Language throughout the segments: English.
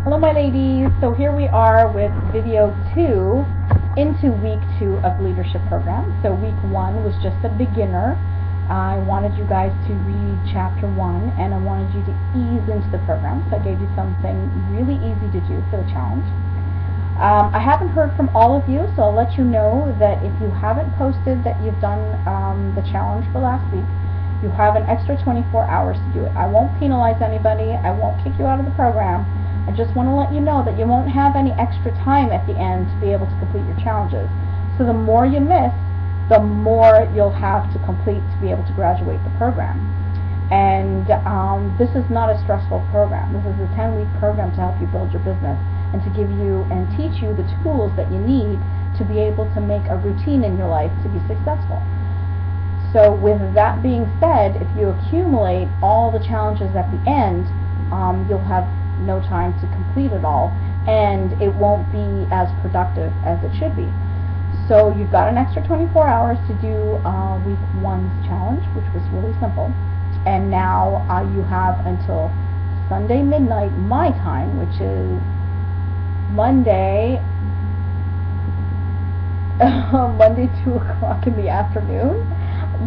Hello my ladies, so here we are with video 2 into week 2 of leadership program. So week 1 was just a beginner. I wanted you guys to read chapter 1 and I wanted you to ease into the program, so I gave you something really easy to do for the challenge. I haven't heard from all of you, so I'll let you know that if you haven't posted that you've done the challenge for last week, you have an extra 24 hours to do it. I won't penalize anybody, I won't kick you out of the program. I just want to let you know that you won't have any extra time at the end to be able to complete your challenges. So the more you miss, the more you'll have to complete to be able to graduate the program. And this is not a stressful program. This is a 10-week program to help you build your business and to give you and teach you the tools that you need to be able to make a routine in your life to be successful. So with that being said, if you accumulate all the challenges at the end, you'll have no time to complete it all, and it won't be as productive as it should be. So you've got an extra 24 hours to do week 1's challenge, which was really simple, and now you have until Sunday midnight my time, which is Monday 2 o'clock in the afternoon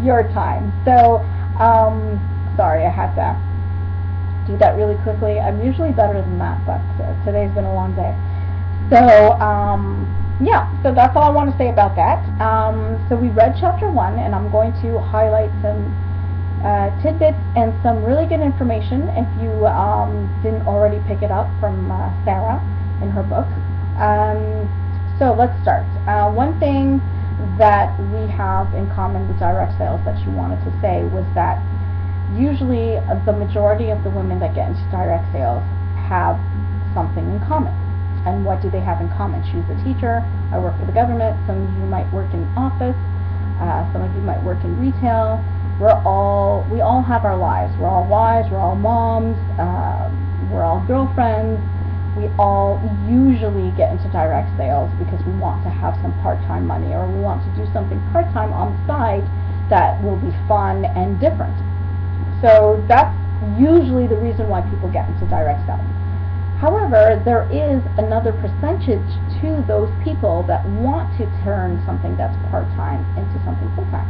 your time. So sorry, I had to do that really quickly. I'm usually better than that, but today's been a long day. So yeah, so that's all I want to say about that. So we read chapter 1, and I'm going to highlight some tidbits and some really good information if you didn't already pick it up from Sarah in her book. So let's start. One thing that we have in common with direct sales that she wanted to say was that usually the majority of the women that get into direct sales have something in common. And what do they have in common? She's a teacher, I work for the government, some of you might work in office, some of you might work in retail. We all have our lives. We're all wives, we're all moms, we're all girlfriends. We all usually get into direct sales because we want to have some part-time money, or we want to do something part-time on the side that will be fun and different. So that's usually the reason why people get into direct selling. However, there is another percentage to those people that want to turn something that's part-time into something full-time.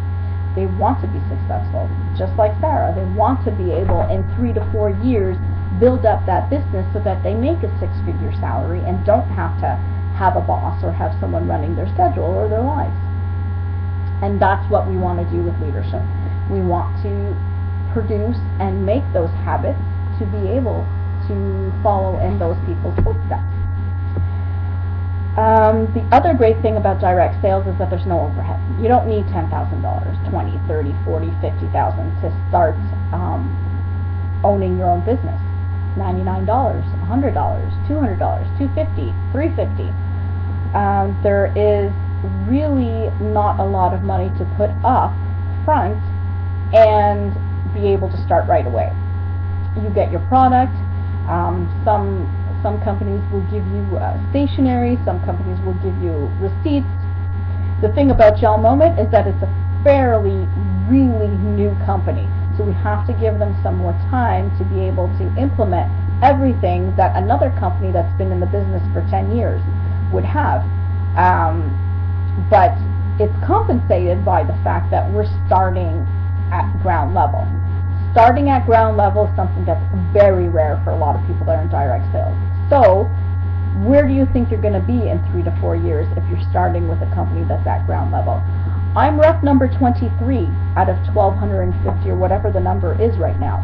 They want to be successful, just like Sarah. They want to be able, in 3 to 4 years, build up that business so that they make a 6-figure salary and don't have to have a boss or have someone running their schedule or their lives. And that's what we want to do with leadership. We want to produce and make those habits to be able to follow in those people's footsteps. The other great thing about direct sales is that there's no overhead. You don't need $10,000, $20,000, $30,000, $40,000, $50,000 to start owning your own business. $99, $100, $200, $250, $350. There is really not a lot of money to put up front and be able to start right away. You get your product. Some companies will give you stationery. Some companies will give you receipts. The thing about Gel Moment is that it's a fairly really new company, so we have to give them some more time to be able to implement everything that another company that's been in the business for 10 years would have. But it's compensated by the fact that we're starting at ground level. Starting at ground level is something that's very rare for a lot of people that are in direct sales. So where do you think you're going to be in 3 to 4 years if you're starting with a company that's at ground level? I'm rep number 23 out of 1,250 or whatever the number is right now.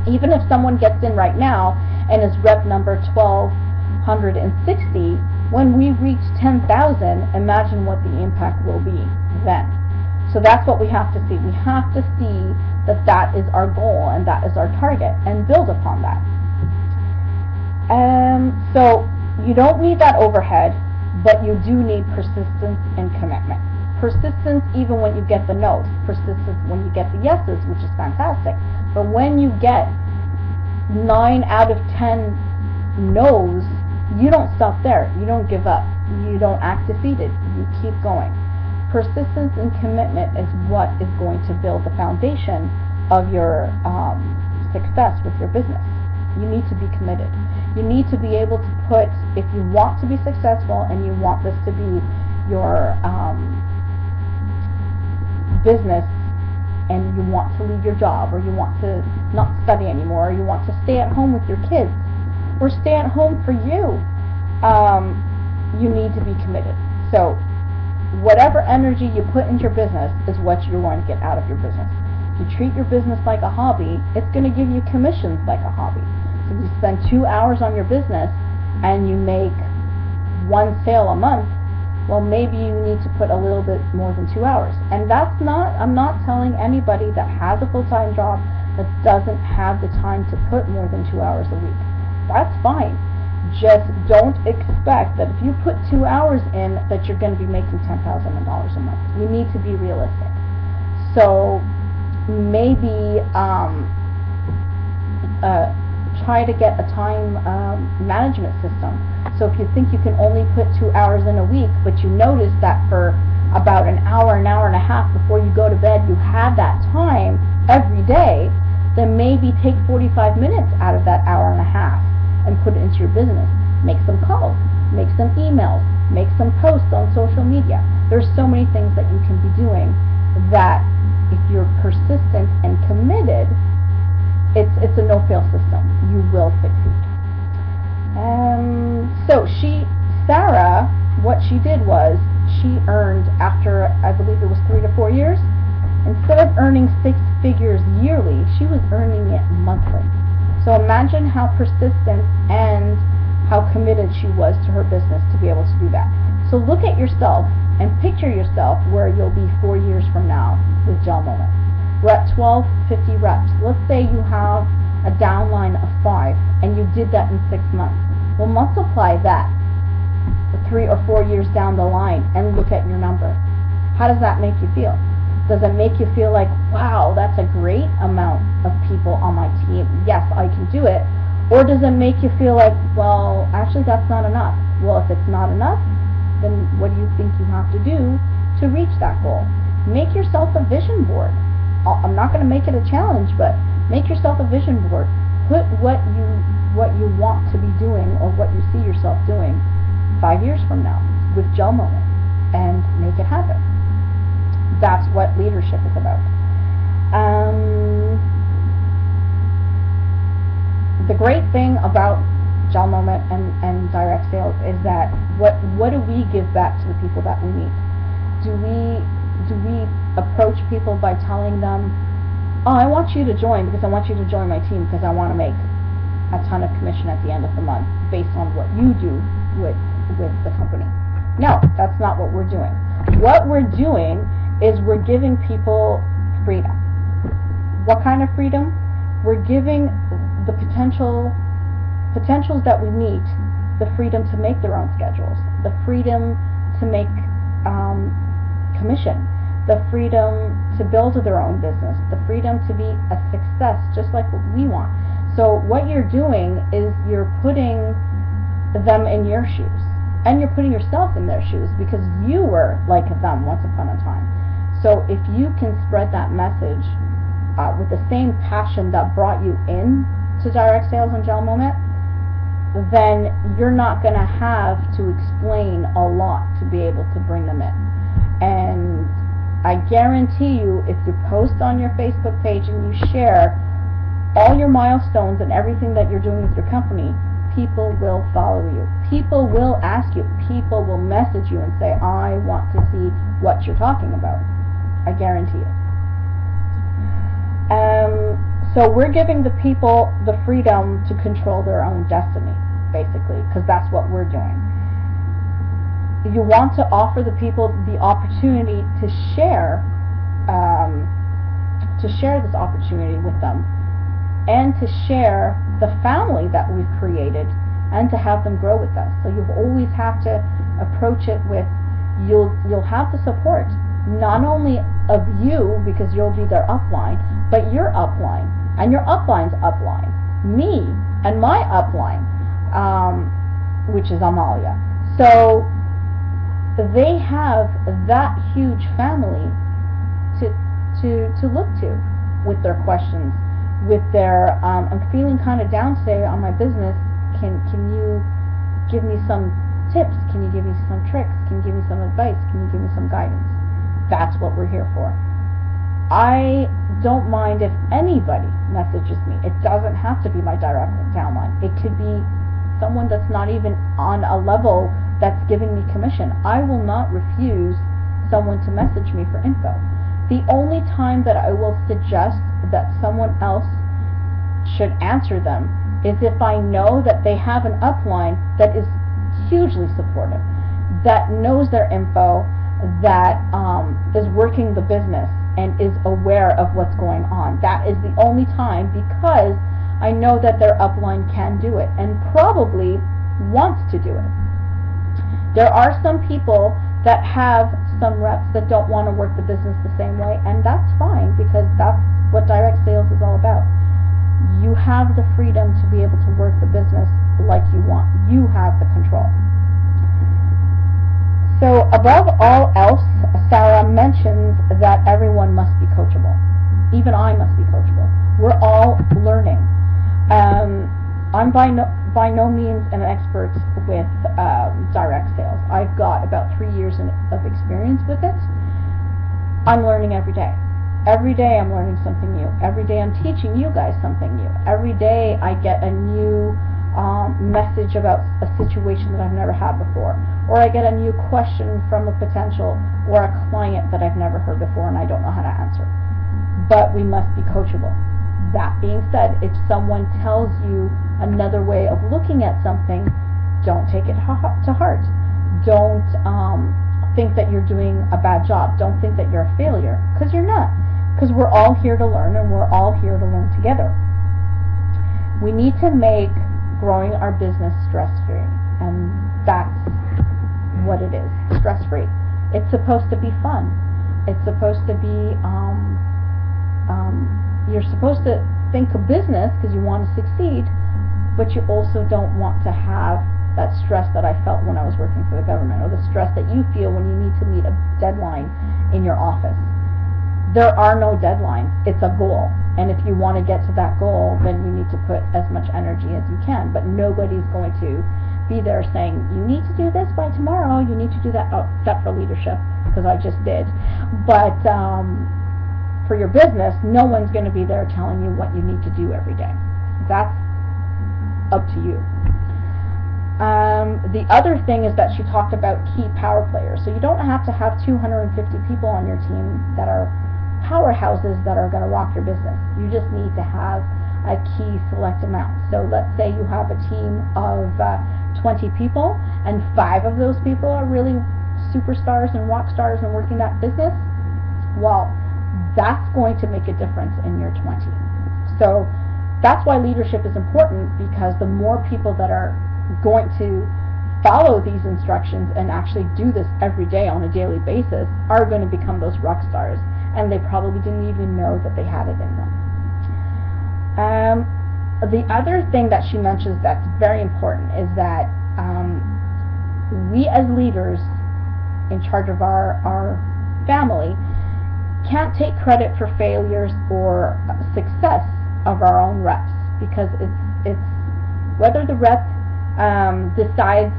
Even if someone gets in right now and is rep number 1,260, when we reach 10,000, imagine what the impact will be then. So that's what we have to see. We have to see that that is our goal and that is our target and build upon that. So you don't need that overhead, but you do need persistence and commitment. Persistence even when you get the no's. Persistence when you get the yeses, which is fantastic. But when you get 9 out of 10 no's, you don't stop there. You don't give up. You don't act defeated. You keep going. Persistence and commitment is what is going to build the foundation of your success with your business. You need to be committed. You need to be able to put, if you want to be successful and you want this to be your business, and you want to leave your job, or you want to not study anymore, or you want to stay at home with your kids, or stay at home for you, you need to be committed. So whatever energy you put into your business is what you're going to get out of your business. If you treat your business like a hobby, it's going to give you commissions like a hobby. So if you spend 2 hours on your business and you make 1 sale a month, well, maybe you need to put a little bit more than 2 hours. And that's not, I'm not telling anybody that has a full-time job that doesn't have the time to put more than 2 hours a week. That's fine. Just don't expect that if you put 2 hours in that you're going to be making $10,000 a month. You need to be realistic. So maybe try to get a time management system. So if you think you can only put 2 hours in a week, but you notice that for about an hour and a half before you go to bed, you have that time every day, then maybe take 45 minutes out of that hour and a half and put it into your business. Make some calls, make some emails, make some posts on social media. There's so many things that you can be doing that if you're persistent and committed, it's a no-fail system. You will succeed. So Sarah, what she did was, she earned, after I believe it was 3 to 4 years, instead of earning 6 figures yearly, she was earning it monthly. So imagine how persistent and how committed she was to her business to be able to do that. So look at yourself and picture yourself where you'll be 4 years from now with Gel Moment. We're at 1250 reps. Let's say you have a downline of 5 and you did that in 6 months. Well, multiply that 3 or 4 years down the line and look at your number. How does that make you feel? Does it make you feel like, wow, that's a great amount of people on my team, yes, I can do it? Or does it make you feel like, well, actually that's not enough? Well, if it's not enough, then what do you think you have to do to reach that goal? Make yourself a vision board. I'm not going to make it a challenge, but make yourself a vision board. Put what you want to be doing, or what you see yourself doing 5 years from now with Gel Moment, and make it happen. That's what leadership is about. The great thing about Gel Moment and direct sales is that what do we give back to the people that we meet? Do we approach people by telling them, oh, I want you to join because I want you to join my team because I want to make a ton of commission at the end of the month based on what you do with the company? No, that's not what we're doing. What we're doing is we're giving people freedom. What kind of freedom? We're giving the potentials that we meet the freedom to make their own schedules, the freedom to make commission, the freedom to build their own business, the freedom to be a success just like what we want. So what you're doing is you're putting them in your shoes, and you're putting yourself in their shoes because you were like them once upon a time. So if you can spread that message with the same passion that brought you in to direct sales and Gel Moment, then you're not going to have to explain a lot to be able to bring them in. And I guarantee you, if you post on your Facebook page and you share all your milestones and everything that you're doing with your company, people will follow you. People will ask you. People will message you and say, I want to see what you're talking about. I guarantee you. So we're giving the people the freedom to control their own destiny, basically, because that's what we're doing. You want to offer the people the opportunity to share this opportunity with them, and to share the family that we've created, and to have them grow with us. So you always have to approach it with, you'll have the support, not only of you, because you'll be their upline, but your upline, and your upline's upline, me, and my upline, which is Amalia. So they have that huge family to look to with their questions, with their, I'm feeling kind of down today on my business, can you give me some tips? Can you give me some tricks? Can you give me some advice? Can you give me some guidance? That's what we're here for. I don't mind if anybody messages me. It doesn't have to be my direct downline. It could be someone that's not even on a level that's giving me commission. I will not refuse someone to message me for info. The only time that I will suggest that someone else should answer them is if I know that they have an upline that is hugely supportive, that knows their info, that is working the business and is aware of what's going on. That is the only time, because I know that their upline can do it and probably wants to do it. There are some people that have some reps that don't want to work the business the same way, and that's fine, because that's what direct sales is all about. You have the freedom to be able to work the business like you want. You have the control. So above all else, Sarah mentions that everyone must be coachable. Even I must be coachable. We're all learning. I'm by no means an expert with direct sales. I've got about 3 years of experience with it. I'm learning every day. Every day I'm learning something new. Every day I'm teaching you guys something new. Every day I get a new message about a situation that I've never had before, or I get a new question from a potential or a client that I've never heard before and I don't know how to answer. But we must be coachable. That being said, if someone tells you another way of looking at something, don't take it to heart. Don't think that you're doing a bad job. Don't think that you're a failure, because you're not. Because we're all here to learn, and we're all here to learn together. We need to make growing our business stress-free, and that's what it is, stress-free. It's supposed to be fun. It's supposed to be, you're supposed to think of business because you want to succeed, but you also don't want to have that stress that I felt when I was working for the government, or the stress that you feel when you need to meet a deadline in your office. There are no deadlines. It's a goal. And if you want to get to that goal, then you need to put as much energy as you can. But nobody's going to be there saying, you need to do this by tomorrow, you need to do that, except for leadership, because I just did. But for your business, no one's going to be there telling you what you need to do every day. That's up to you. The other thing is that she talked about key power players. So you don't have to have 250 people on your team that are powerhouses that are going to rock your business. You just need to have a key select amount. So let's say you have a team of 20 people, and 5 of those people are really superstars and rock stars and working that business. Well, that's going to make a difference in your 20. So that's why leadership is important, because the more people that are going to follow these instructions and actually do this every day on a daily basis are going to become those rock stars, and they probably didn't even know that they had it in them. The other thing that she mentions that's very important is that we as leaders in charge of our family can't take credit for failures or success of our own reps, because it's whether the rep decides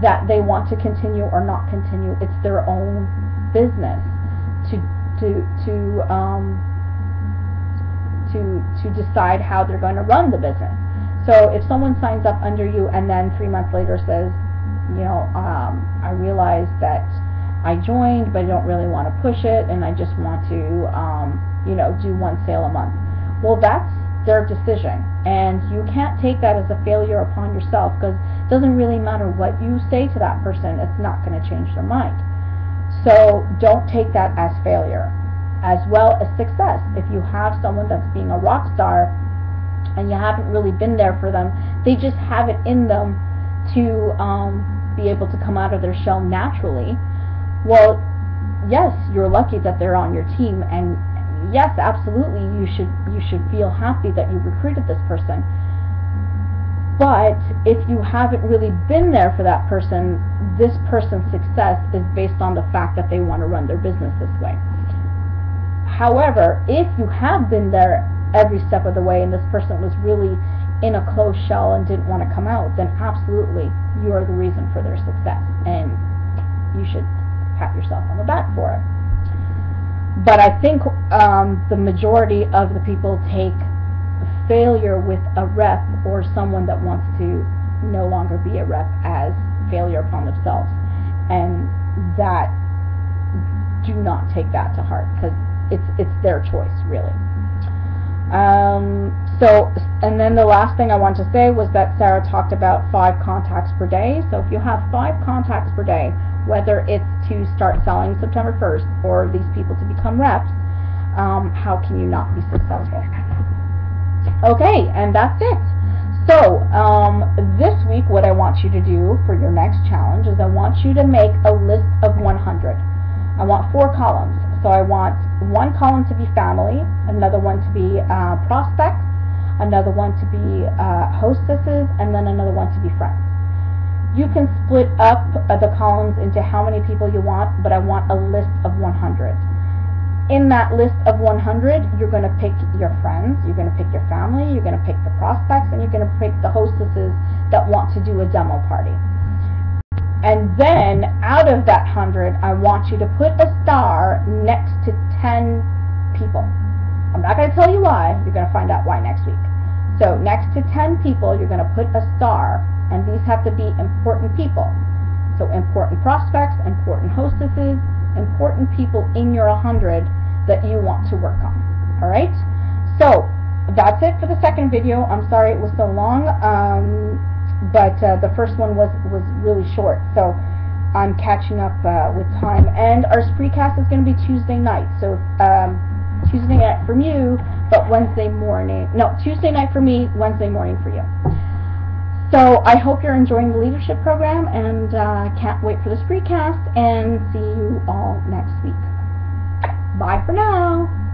that they want to continue or not continue, it's their own business to decide how they're going to run the business. So if someone signs up under you and then 3 months later says, I realized that I joined, but I don't really want to push it, and I just want to, do 1 sale a month. Well, that's their decision, and you can't take that as a failure upon yourself, because it doesn't really matter what you say to that person, it's not going to change their mind. So don't take that as failure, as well as success. If you have someone that's being a rock star and you haven't really been there for them, they just have it in them to be able to come out of their shell naturally. Well, yes, you're lucky that they're on your team, and yes, absolutely, you should feel happy that you recruited this person. But if you haven't really been there for that person, this person's success is based on the fact that they want to run their business this way. However, if you have been there every step of the way, and this person was really in a closed shell and didn't want to come out, then absolutely you are the reason for their success, and you should pat yourself on the back for it. But I think the majority of the people take failure with a rep or someone that wants to no longer be a rep as failure upon themselves, and that, do not take that to heart, because it's their choice, really. And then the last thing I want to say was that Sarah talked about 5 contacts per day. So if you have 5 contacts per day, whether it's to start selling September 1st or these people to become reps, how can you not be successful? Okay, and that's it. So this week what I want you to do for your next challenge is I want you to make a list of 100. I want 4 columns. So I want one column to be family, another one to be prospects, another one to be hostesses, and then another one to be friends. You can split up the columns into how many people you want, but I want a list of 100. In that list of 100, you're going to pick your friends, you're going to pick your family, you're going to pick the prospects, and you're going to pick the hostesses that want to do a demo party. And then, out of that 100, I want you to put a star next to 10 people. I'm not going to tell you why. You're going to find out why next week. So, next to 10 people, you're going to put a star, and these have to be important people. So, important prospects, important hostesses, important people in your 100 that you want to work on. Alright? So, that's it for the second video. I'm sorry it was so long. But the first one was really short, so I'm catching up with time. And our Spreecast is going to be Tuesday night, so Tuesday night from you, but Wednesday morning. No, Tuesday night for me, Wednesday morning for you. So I hope you're enjoying the leadership program, and can't wait for the Spreecast, and see you all next week. Bye for now.